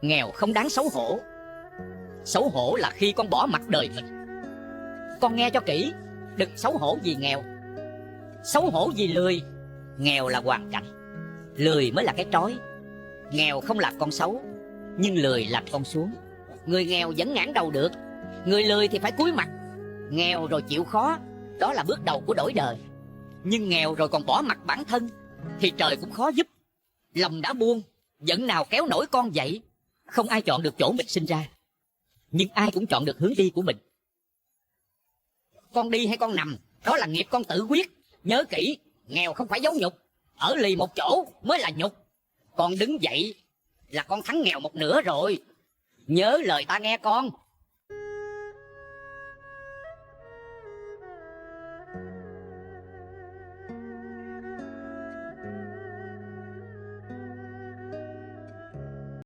Nghèo không đáng xấu hổ. Xấu hổ là khi con bỏ mặt đời mình. Con nghe cho kỹ, đừng xấu hổ vì nghèo. Xấu hổ vì lười. Nghèo là hoàn cảnh, lười mới là cái trói. Nghèo không là con xấu, nhưng lười là con xuống. Người nghèo vẫn ngẩng đầu được, người lười thì phải cúi mặt. Nghèo rồi chịu khó, đó là bước đầu của đổi đời. Nhưng nghèo rồi còn bỏ mặt bản thân thì trời cũng khó giúp. Lòng đã buông, vẫn nào kéo nổi con dậy. Không ai chọn được chỗ mình sinh ra, nhưng ai cũng chọn được hướng đi của mình. Con đi hay con nằm, đó là nghiệp con tự quyết. Nhớ kỹ, nghèo không phải dấu nhục. Ở lì một chỗ mới là nhục. Con đứng dậy là con thắng nghèo một nửa rồi. Nhớ lời ta nghe con.